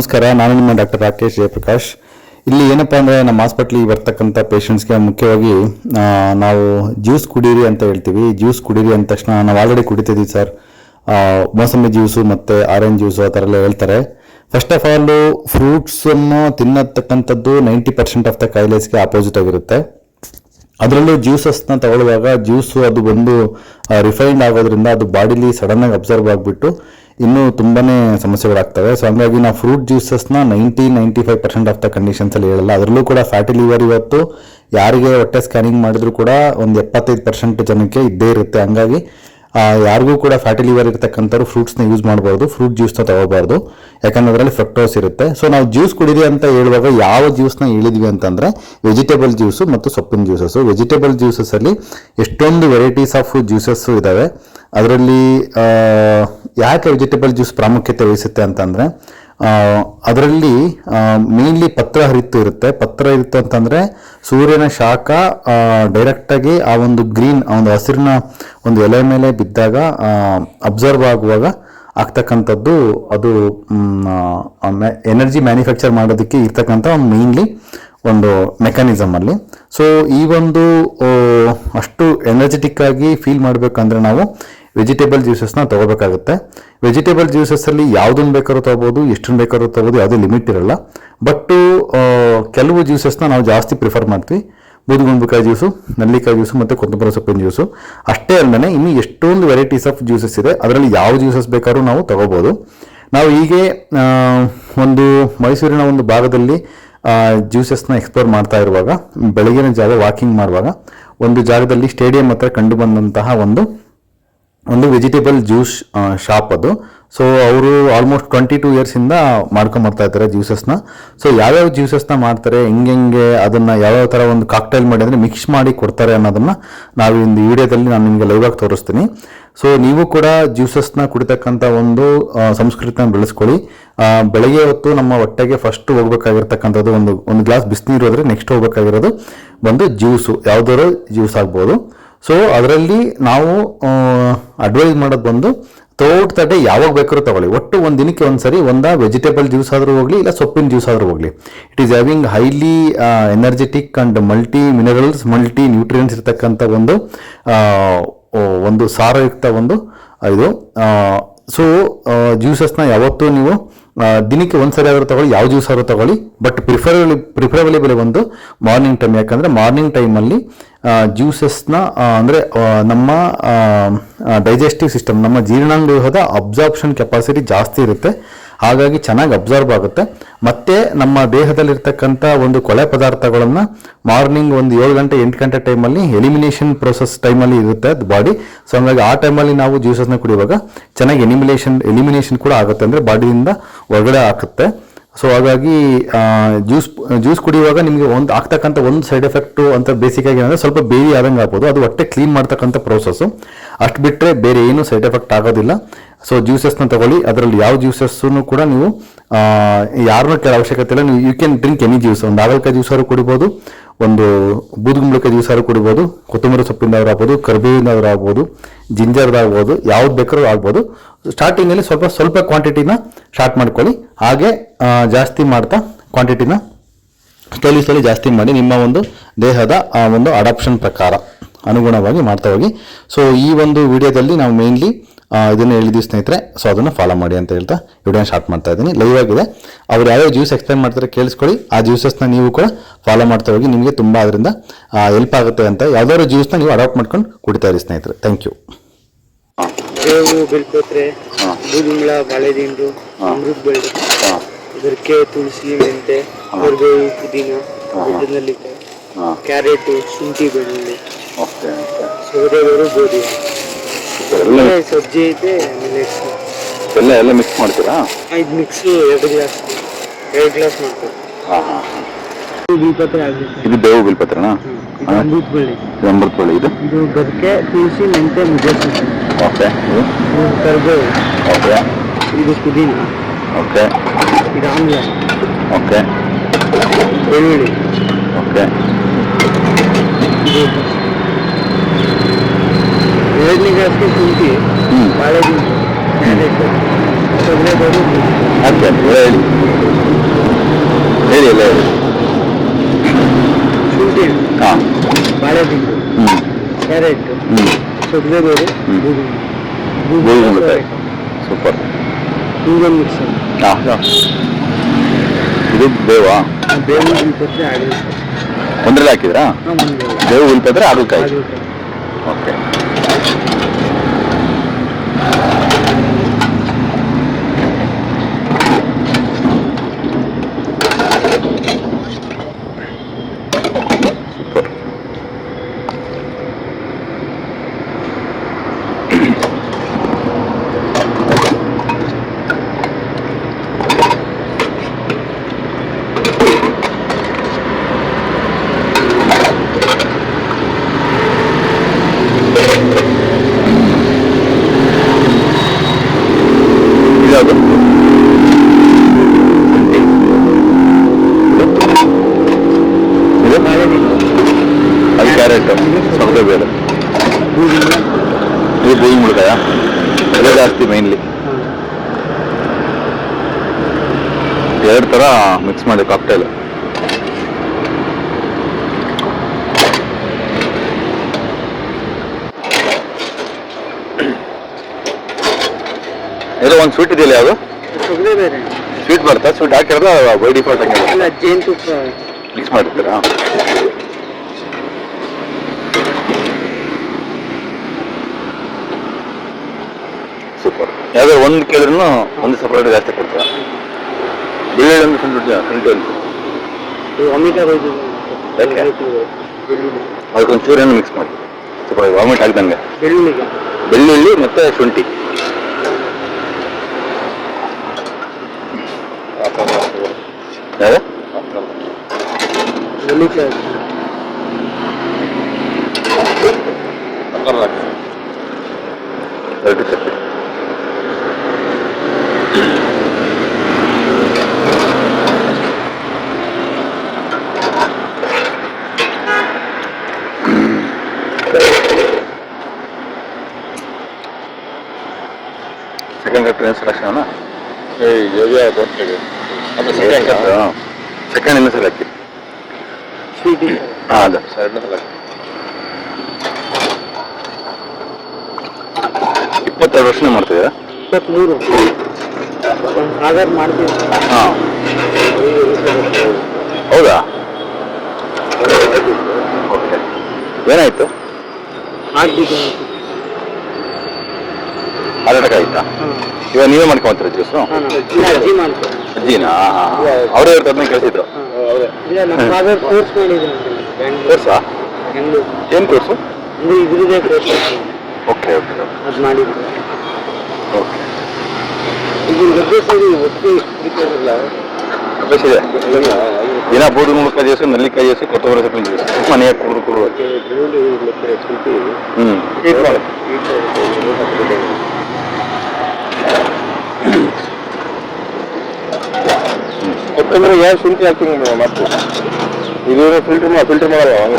ನಮಸ್ಕಾರ. ನಾನು ನಿಮ್ಮ ಡಾಕ್ಟರ್ ರಾಕೇಶ್ ಜಯಪ್ರಕಾಶ್. ಇಲ್ಲಿ ಏನಪ್ಪ ಅಂದರೆ ನಮ್ಮ ಹಾಸ್ಪಿಟ್ಲಿಗೆ ಬರ್ತಕ್ಕಂಥ ಪೇಷಂಟ್ಸ್ಗೆ ಮುಖ್ಯವಾಗಿ ನಾವು ಜ್ಯೂಸ್ ಕುಡೀರಿ ಅಂತ ಹೇಳ್ತೀವಿ. ಜ್ಯೂಸ್ ಕುಡೀರಿ ಅಂದ ತಕ್ಷಣ ನಾವು ಆಲ್ರೆಡಿ ಕುಡಿತಿದ್ದೀವಿ ಸರ್, ಮೋಸಂಬಿ ಜ್ಯೂಸು ಮತ್ತು ಆರೆಂಜ್ ಜ್ಯೂಸು ಆ ಥರ ಎಲ್ಲ ಹೇಳ್ತಾರೆ. ಫಸ್ಟ್ ಆಫ್ ಆಲ್ ಫ್ರೂಟ್ಸನ್ನು ತಿನ್ನತಕ್ಕಂಥದ್ದು 90% ಆಫ್ ದ ಕಾಯಿಲೆಸ್ಗೆ ಆಪೋಸಿಟ್ ಆಗಿರುತ್ತೆ. ಅದರಲ್ಲೂ ಜ್ಯೂಸಸ್ನ ತಗೊಳ್ಳುವಾಗ ಜ್ಯೂಸು ಅದು ಬಂದು ರಿಫೈನ್ಡ್ ಆಗೋದ್ರಿಂದ ಅದು ಬಾಡಿಲಿ ಸಡನ್ನಾಗಿ ಅಬ್ಸರ್ವ್ ಆಗಿಬಿಟ್ಟು ಇನ್ನೂ ತುಂಬಾ ಸಮಸ್ಯೆಗಳಾಗ್ತವೆ. ಸೊ ಹಂಗಾಗಿ ನಾವು ಫ್ರೂಟ್ ಜ್ಯೂಸಸ್ನ 90-95% ಆಫ್ ದ ಕಂಡೀಷನ್ಸಲ್ಲಿ ಹೇಳಲ್ಲ. ಅದರಲ್ಲೂ ಕೂಡ ಫ್ಯಾಟಿ ಲಿವರ್ ಇವತ್ತು ಯಾರಿಗೆ ಹೊಟ್ಟೆ ಸ್ಕ್ಯಾನಿಂಗ್ ಮಾಡಿದ್ರು ಕೂಡ ಒಂದು 75% ಜನಕ್ಕೆ ಇದ್ದೇ ಇರುತ್ತೆ. ಹಂಗಾಗಿ ಯಾರಿಗೂ ಕೂಡ ಫ್ಯಾಟಿ ಲಿವರ್ ಇರತಕ್ಕಂಥವ್ರು ಫ್ರೂಟ್ಸ್ನ ಯೂಸ್ ಮಾಡಬಾರ್ದು, ಫ್ರೂಟ್ ಜ್ಯೂಸ್ನ ತಗೋಬಾರ್ದು, ಯಾಕಂದ್ರೆ ಅದರಲ್ಲಿ ಫ್ರಕ್ಟೋಸ್ ಇರುತ್ತೆ. ಸೊ ನಾವು ಜ್ಯೂಸ್ ಕುಡಿರಿ ಅಂತ ಹೇಳುವಾಗ ಯಾವ ಜ್ಯೂಸ್ನ ಹೇಳಿದ್ವಿ ಅಂತಂದರೆ ವೆಜಿಟೇಬಲ್ ಜ್ಯೂಸು ಮತ್ತು ಸೊಪ್ಪಿನ ಜ್ಯೂಸಸ್ಸು. ವೆಜಿಟೇಬಲ್ ಜ್ಯೂಸಸ್ಸಲ್ಲಿ ಎಷ್ಟೊಂದು ವೆರೈಟೀಸ್ ಆಫ್ ಜ್ಯೂಸಸ್ಸು ಇದ್ದಾವೆ. ಅದರಲ್ಲಿ ಯಾಕೆ ವೆಜಿಟೇಬಲ್ ಜ್ಯೂಸ್ ಪ್ರಾಮುಖ್ಯತೆ ವಹಿಸುತ್ತೆ ಅಂತಂದರೆ ಅದರಲ್ಲಿ ಮೇನ್ಲಿ ಪತ್ರ ಹರಿತ್ತು ಇರುತ್ತೆ. ಪತ್ರ ಇರುತ್ತೆ ಅಂತಂದರೆ ಸೂರ್ಯನ ಶಾಖ ಡೈರೆಕ್ಟಾಗಿ ಆ ಒಂದು ಗ್ರೀನ್, ಆ ಒಂದು ಹಸಿರಿನ ಒಂದು ಎಲೆ ಮೇಲೆ ಬಿದ್ದಾಗ ಅಬ್ಸರ್ವ್ ಆಗುವಾಗ ಆಗ್ತಕ್ಕಂಥದ್ದು ಅದು ಎನರ್ಜಿ ಮ್ಯಾನುಫ್ಯಾಕ್ಚರ್ ಮಾಡೋದಕ್ಕೆ ಇರ್ತಕ್ಕಂಥ ಒಂದು ಮೇನ್ಲಿ ಒಂದು ಮೆಕ್ಯಾನಿಸಮ್ ಅಲ್ಲಿ. ಸೊ ಈ ಒಂದು ಅಷ್ಟು ಎನರ್ಜೆಟಿಕ್ ಆಗಿ ಫೀಲ್ ಮಾಡಬೇಕಂದ್ರೆ ನಾವು ವೆಜಿಟೇಬಲ್ ಜ್ಯೂಸಸ್ನ ತೊಗೋಬೇಕಾಗುತ್ತೆ. ವೆಜಿಟೇಬಲ್ ಜ್ಯೂಸಸ್ಸಲ್ಲಿ ಯಾವುದನ್ನು ಬೇಕಾದ್ರೂ ತೊಗೋಬೋದು, ಎಷ್ಟನ್ನು ಬೇಕಾದ್ರೂ ತೊಗೋಬೋದು, ಯಾವುದೇ ಲಿಮಿಟ್ ಇರಲ್ಲ. ಬಟ್ಟು ಕೆಲವು ಜ್ಯೂಸಸ್ನ ನಾವು ಜಾಸ್ತಿ ಪ್ರಿಫರ್ ಮಾಡ್ತೀವಿ. ಬೂದುಗುಂಬಳಕಾಯಿ ಜ್ಯೂಸು, ನೆಲ್ಲಿಕಾಯಿ ಜ್ಯೂಸು ಮತ್ತು ಕೊತ್ತಂಬರಿ ಸೊಪ್ಪಿನ ಜ್ಯೂಸು. ಅಷ್ಟೇ ಅಲ್ಲದೆ ಇನ್ನು ಎಷ್ಟೊಂದು ವೆರೈಟೀಸ್ ಆಫ್ ಜ್ಯೂಸಸ್ ಇದೆ. ಅದರಲ್ಲಿ ಯಾವ ಜ್ಯೂಸಸ್ ಬೇಕಾದ್ರೂ ನಾವು ತೊಗೋಬೋದು. ನಾವು ಹೀಗೆ ಒಂದು ಮೈಸೂರಿನ ಒಂದು ಭಾಗದಲ್ಲಿ ಜ್ಯೂಸಸ್ನ ಎಕ್ಸ್ಪ್ಲೋರ್ ಮಾಡ್ತಾ ಇರುವಾಗ ಬೆಳಗಿನ ಜಾವ ವಾಕಿಂಗ್ ಮಾಡುವಾಗ ಒಂದು ಜಾಗದಲ್ಲಿ ಸ್ಟೇಡಿಯಂ ಹತ್ರ ಕಂಡು ಬಂದಂತಹ ಒಂದು ವೆಜಿಟೇಬಲ್ ಜ್ಯೂಸ್ ಶಾಪ್ ಅದು. ಸೊ ಅವರು ಆಲ್ಮೋಸ್ಟ್ 22 ಇಯರ್ಸಿಂದ ಮಾಡ್ಕೊಂಬರ್ತಾ ಇದ್ದಾರೆ ಜ್ಯೂಸಸ್ನ. ಸೊ ಯಾವ್ಯಾವ ಜ್ಯೂಸಸ್ನ ಮಾಡ್ತಾರೆ, ಹೆಂಗೆ ಅದನ್ನು ಯಾವ್ಯಾವ ಥರ ಒಂದು ಕಾಕ್ಟೈಲ್ ಮಾಡಿ ಅಂದರೆ ಮಿಕ್ಸ್ ಮಾಡಿ ಕೊಡ್ತಾರೆ ಅನ್ನೋದನ್ನು ನಾವು ಒಂದು ವಿಡಿಯೋದಲ್ಲಿ ನಾನು ನಿಮಗೆ ಲೈವ್ ಆಗಿ ತೋರಿಸ್ತೀನಿ. ಸೊ ನೀವು ಕೂಡ ಜ್ಯೂಸಸ್ನ ಕುಡಿತಕ್ಕಂಥ ಒಂದು ಸಂಸ್ಕೃತಿನ ಬೆಳೆಸ್ಕೊಳ್ಳಿ. ಬೆಳಗ್ಗೆ ಹೊತ್ತು ನಮ್ಮ ಹೊಟ್ಟೆಗೆ ಫಸ್ಟ್ ಹೋಗ್ಬೇಕಾಗಿರ್ತಕ್ಕಂಥದ್ದು ಒಂದು ಗ್ಲಾಸ್ ಬಿಸಿನೀರು ಹೋದರೆ ನೆಕ್ಸ್ಟ್ ಹೋಗ್ಬೇಕಾಗಿರೋದು ಒಂದು ಜ್ಯೂಸು, ಯಾವುದಾದ್ರು ಜ್ಯೂಸ್ ಆಗ್ಬೋದು. ಸೊ ಅದರಲ್ಲಿ ನಾವು ಅಡ್ವೈಸ್ ಮಾಡೋದು ಬಂದು ಥ್ರೂಔಟ್ ದ ಡೇ ಯಾವಾಗ ಬೇಕಾದ್ರೂ ತಗೊಳ್ಳಿ. ಒಟ್ಟು ಒಂದು ದಿನಕ್ಕೆ ಒಂದ್ಸರಿ ವೆಜಿಟೇಬಲ್ ಜ್ಯೂಸ್ ಆದರೂ ಹೋಗಲಿ, ಇಲ್ಲ ಸೊಪ್ಪಿನ ಜ್ಯೂಸ್ ಆದರೂ ಹೋಗಲಿ. It is having highly energetic and multi minerals, multi nutrients ಇರ್ತಕ್ಕಂಥ ಒಂದು ಸಾರಯುಕ್ತ ಇದು. ಸೊ ಜ್ಯೂಸಸ್ನ ಯಾವತ್ತೂ ನೀವು ದಿನಕ್ಕೆ ಒಂದ್ಸರಿ ಆದರೂ ತಗೊಳ್ಳಿ, ಯಾವ ಜ್ಯೂಸ್ ಆದರೂ ತಗೊಳ್ಳಿ. ಬಟ್ ಪ್ರಿಫರಬಲಿ ಒಂದು ಮಾರ್ನಿಂಗ್ ಟೈಮ್. ಯಾಕಂದರೆ ಮಾರ್ನಿಂಗ್ ಟೈಮಲ್ಲಿ ಜ್ಯೂಸಸ್ನ ಅಂದರೆ ನಮ್ಮ ಡೈಜೆಸ್ಟಿವ್ ಸಿಸ್ಟಮ್, ನಮ್ಮ ಜೀರ್ಣಾಂಗದ ಅಬ್ಸಾರ್ಪ್ಷನ್ ಕೆಪಾಸಿಟಿ ಜಾಸ್ತಿ ಇರುತ್ತೆ. ಹಾಗಾಗಿ ಚೆನ್ನಾಗಿ ಅಬ್ಸರ್ವ್ ಆಗುತ್ತೆ. ಮತ್ತು ನಮ್ಮ ದೇಹದಲ್ಲಿರ್ತಕ್ಕಂಥ ಒಂದು ಕೊಳೆ ಪದಾರ್ಥಗಳನ್ನು ಮಾರ್ನಿಂಗ್ ಒಂದು 7 ಗಂಟೆ 8 ಗಂಟೆ ಟೈಮಲ್ಲಿ ಎಲಿಮಿನೇಷನ್ ಪ್ರೋಸೆಸ್ ಟೈಮಲ್ಲಿ ಇರುತ್ತೆ ಅದು ಬಾಡಿ. ಸೊ ಹಂಗಾಗಿ ಆ ಟೈಮಲ್ಲಿ ನಾವು ಜ್ಯೂಸಸ್ನ ಕುಡಿಯುವಾಗ ಚೆನ್ನಾಗಿ ಎಲಿಮಿನೇಷನ್ ಕೂಡ ಆಗುತ್ತೆ, ಅಂದರೆ ಬಾಡಿಯಿಂದ ಹೊರಗಡೆ ಹಾಕುತ್ತೆ. ಸೊ ಹಾಗಾಗಿ ಜ್ಯೂಸ್ ಕುಡಿಯುವಾಗ ನಿಮಗೆ ಆಗ್ತಕ್ಕಂಥ ಒಂದು ಸೈಡ್ ಎಫೆಕ್ಟು ಅಂತ ಬೇಸಿಕಾಗಿ ಏನಂದರೆ ಸ್ವಲ್ಪ ಬೇವಿ ಆದಂಗೆ ಆಗ್ಬೋದು. ಅದು ಹೊಟ್ಟೆ ಕ್ಲೀನ್ ಮಾಡ್ತಕ್ಕಂಥ ಪ್ರೋಸೆಸ್ಸು. ಅಷ್ಟು ಬಿಟ್ಟರೆ ಬೇರೆ ಏನೂ ಸೈಡ್ ಎಫೆಕ್ಟ್ ಆಗೋದಿಲ್ಲ. ಸೊ ಜ್ಯೂಸಸ್ನ ತಗೊಳ್ಳಿ. ಅದರಲ್ಲಿ ಯಾವ ಜ್ಯೂಸಸ್ಸನ್ನು ಕೂಡ ನೀವು ಯಾರನ್ನೂ ಕೇಳೋ ಅವಶ್ಯಕತೆ ಇಲ್ಲ. ನೀವು you can drink any juice. ಒಂದು ಹಾಗಲಕಾಯಿ ಜ್ಯೂಸಾದ್ರು ಕುಡಿಬೋದು, ಒಂದು ಬೂದುಗುಂಬಳಕಾಯಿ ಜ್ಯೂಸಾದ್ರು ಕುಡಿಬೋದು, ಕೊತ್ತಂಬರಿ ಸೊಪ್ಪಿಂದಾದ್ರೂ ಆಗ್ಬೋದು, ಕರಿಬೇವಿಂದಾದ್ರೂ ಆಗ್ಬೋದು, ಜಿಂಜರ್ದಾಗ್ಬೋದು, ಯಾವ್ದು ಬೇಕಾದ್ರೂ ಆಗ್ಬೋದು. ಸ್ಟಾರ್ಟಿಂಗಲ್ಲಿ ಸ್ವಲ್ಪ ಕ್ವಾಂಟಿಟಿನ ಸ್ಟಾರ್ಟ್ ಮಾಡ್ಕೊಳ್ಳಿ. ಹಾಗೆ ಜಾಸ್ತಿ ಮಾಡ್ತಾ ಕ್ವಾಂಟಿಟಿನ ಸ್ಲೋಲಿ ಜಾಸ್ತಿ ಮಾಡಿ ನಿಮ್ಮ ಒಂದು ದೇಹದ ಒಂದು ಅಡಾಪ್ಷನ್ ಪ್ರಕಾರ ಅನುಗುಣವಾಗಿ ಮಾಡ್ತಾ ಹೋಗಿ. ಸೊ ಈ ಒಂದು ವಿಡಿಯೋದಲ್ಲಿ ನಾವು ಮೇನ್ಲಿ ಇದನ್ನು ಹೇಳಿದ್ವಿ ಸ್ನೇಹಿತರೆ. ಸೊ ಅದನ್ನು ಫಾಲೋ ಮಾಡಿ ಅಂತ ಹೇಳ್ತಾ ವಿಡಿಯೋನ ಸ್ಟಾರ್ಟ್ ಮಾಡ್ತಾ ಇದ್ದೀನಿ. ಲೈವ್ ಆಗಿದೆ. ಅವ್ರು ಯಾವ್ಯಾವ ಜ್ಯೂಸ್ ಎಕ್ಸ್ಪ್ಲೈನ್ ಮಾಡ್ತಾರೆ ಕೇಳಿಸ್ಕೊಳ್ಳಿ. ಆ ಜ್ಯೂಸಸ್ನ ನೀವು ಕೂಡ ಫಾಲೋ ಮಾಡ್ತಾ ಹೋಗಿ. ನಿಮಗೆ ತುಂಬ ಅದರಿಂದ ಹೆಲ್ಪ್ ಆಗುತ್ತೆ ಅಂತ ಯಾವ್ದಾದ್ರು ಜ್ಯೂಸ್ನ ನೀವು ಅಡಾಪ್ಟ್ ಮಾಡ್ಕೊಂಡು ಕುಡಿತಾ ಇರಿ ಸ್ನೇಹಿತರೆ. Thank you. ಬೇವು, ಬೆಲ್ಪತ್ರೆ, ಬೂದುಗುಂಬಳ, ಬಾಳೆದಿಂಡು, ಅಮೃತ ಬಳ್ಳಿ, ಅದಕ್ಕೆ ತುಳಸಿ, ಮೆಂತೆ, ಕರಿಬೇವು, ಪುದೀನ, ನೆಲ್ಲಿಕಾಯಿ, ಕ್ಯಾರೆಟ್, ಶುಂಠಿ, ಬೆಳ್ಳುಳ್ಳಿ, ಸೌದೆಗಳು, ಗೋಧಿ, ಸಜ್ಜೆ ಐತೆ, ಮಿಲೆಟ್ಸ್ ಎಲ್ಲ ಮಿಕ್ಸ್ ಮಾಡ್ತೀರಾ? ಇದು ಮಿಕ್ಸ್ 2 ಗ್ಲಾಸ್ ಮಾಡ್ತಾರೆ. ಬಿಲ್ಪತ್ರೆ ಆಗುತ್ತೆ. ಇದು ಬೇವು ಬಿಲ್ಪತ್ರೆನಾ? ಅಮೃತ ಬಳ್ಳಿ. ಅಮೃತ ಬಳ್ಳಿ. ಇದು ಗದಕೆ, ತುಳಸಿ, ಮೆಂತೆ, ಮುದ್ದೆ. ಓಕೆ. ಇದು ಕರಿಬೇವು. ಓಕೆ. ಇದು ಪುದೀನ. ಓಕೆ. ಇದು ಆಮ್ಲ. ಓಕೆ. ಬೆಳ್ಳುಳ್ಳಿ. ಓಕೆ. ಇದು 2ನೇ ಗ್ಲಾಸ್ಗೆ ಶುಂಠಿ, ಬಾಳೆದಿಂಡು, ಕ್ಯಾರೆಟ್, ತೊಗರೆಬೇರು ಹಾಕಿ ಹೇಳಿ ಹೇಳಿ ಎಲ್ಲ ಹೇಳಿ. ಶುಂಠಿ ಹಾಂ ಬಾಳೆದಿಂಡು ಹ್ಞೂ ಕ್ಯಾರೆಟ್ ಹ್ಞೂ ತೊಗರೆಬೇರು ಗೋಧಿ ಸೂಪರ್. ಹಿಂಗೊಂದು ಮಿಕ್ಸರ್ ಹಾಂ ಇದು ಬೇವಾ ಬೇವು ಉಳ್ಪತ್ರೆ ಆಗಲಿ ಒಂದ್ರಲ್ಲಿ ಹಾಕಿದ್ರಾ? ಮುಂದೆ ಬೇವು ಉಲ್ಪದ್ರೆ ಹಾಗಲಕಾಯಿ. ಆಗಲಿ ಓಕೆ. ಯಾವುದು? ಇದು ಬಾಳೆದಿಂಡು ಅದು ಕ್ಯಾರೆಟ್ ಸೌದೆ ಬೇರೆ ಇದು ಗೋಧಿ ಮುಳುಗಾಯ ಅದೇ ಜಾಸ್ತಿ ಮೈನ್ಲಿ. ಎರಡು ಥರ ಮಿಕ್ಸ್ ಮಾಡಿ ಕಾಕ್ಟೇಲ್. ಏನೋ ಒಂದು ಸ್ವೀಟ್ ಇದೆಯಲ್ಲ ಯಾವುದು ತೊಗರೆ ಬೇರೆ ಸ್ವೀಟ್ ಬರುತ್ತಾ? ಸ್ವೀಟ್ ಹಾಕಿರೋದು ಬೈ ಡಿಫಾಲ್ಟ್ ಹಂಗೆ ಅಲ್ಲ ಜೇನುತುಪ್ಪ ಮಿಕ್ಸ್ ಮಾಡಿರ್ತೀರಾ? ಸೂಪರ್. ಯಾವ್ದಾದ್ರು ಒಂದು ಕೇಳಿದ್ರು ಒಂದು ಸಪ್ರೇಟ್ ಜಾಸ್ತಿ ಕೊಡ್ತೀರಾ? ಬೆಳ್ಳುಳ್ಳಿ ಒಂದು ಶುಂಠಿ ಒಂದು ವಾಮಿಟರ್ ಯಾಕೆ? ಅದಕ್ಕೊಂದು ಚೂರೇನು ಮಿಕ್ಸ್ ಮಾಡಿ ಸ್ವಲ್ಪ ವಾಮಿಟ್ ಆಗ್ದಂಗೆ. ಬೆಳ್ಳುಳ್ಳಿಗೆ ಬೆಳ್ಳುಳ್ಳಿ ಮತ್ತೆ ಶುಂಠಿ ಯಾವ್ದು? ನೆಲ್ಲಿಕಾಯಿ ಎರಡು chutney. Second train selection second ಇನ್ನೂ ಸಲ ಹಾಕಿ. ಸ್ವೀಟ್ ಹಾಂ ಅದ ಎರಡನೇ ಸಲ 22 ವರ್ಷನೇ ಮಾಡ್ತಿದ್ದೀರಾ? 23 ಸಾಗರ್ ಮಾಡ್ತೀವಿ ಹಾಂ ಹೌದಾ? ಓಕೆ. ಏನಾಯ್ತು? ಆಗ್ಬೇಕು ಹಾರ್ಟ್ ಅಟ್ಯಾಕ್ ಆಯ್ತಾ? ಇವಾಗ ನೀವೇ ಮಾಡ್ಕೊಂತೀರ ಜ್ಯೂಸು? ಅಜ್ಜಿ ಮಾಡ್ತಾರೆ ಅಜ್ಜಿನಾ? ಅವರೇ ಇರ್ತ ಅದನ್ನ ಕಳಿಸಿದ್ರು. ಇಲ್ಲ ನಮ್ಮ ಫಾದರ್ ಕೋರ್ಸ್ ಮಾಡಿದ್ರು ಕೋರ್ಸಾ? ಬೆಂಗಳೂರು ಏನು ಕೋರ್ಸು? ಅಂದ್ರೆ ಇದ್ರದ್ದೇ ಕೋರ್ಸ್ ಓಕೆ ಓಕೆ ಅದು ಮಾಡಿದ್ರು ಓಕೆ. ಈಗ ಗದ್ದೆ ಸೈಡ್ ಒಟ್ಟು ಇರ್ತಾರಲ್ಲ ಅಭ್ಯಾಸ ಇದೆ. ದಿನ ಬೂದು ಮುಳುಕಾಯಿ ಜ್ಯೂಸು, ನಲ್ಲಿಕಾಯಿ ಜ್ಯೂಸು, ಕೊತ್ತಂಬರಿ ಸೊಪ್ಪಿನ ಜ್ಯೂಸು ಮನೆಯಾಗ ಕುರು ಹ್ಞೂ ಈಗ ಮಾಡಿ ಕೊತ್ತಂಬರಿ ಯಾವ ಶುಂಠಿ ಹಾಕ್ತೀನಿ ಮಾಡ್ತೀವಿ. ಇದು ಫಿಲ್ಟರ್ ಮಾಡಲ್ಲ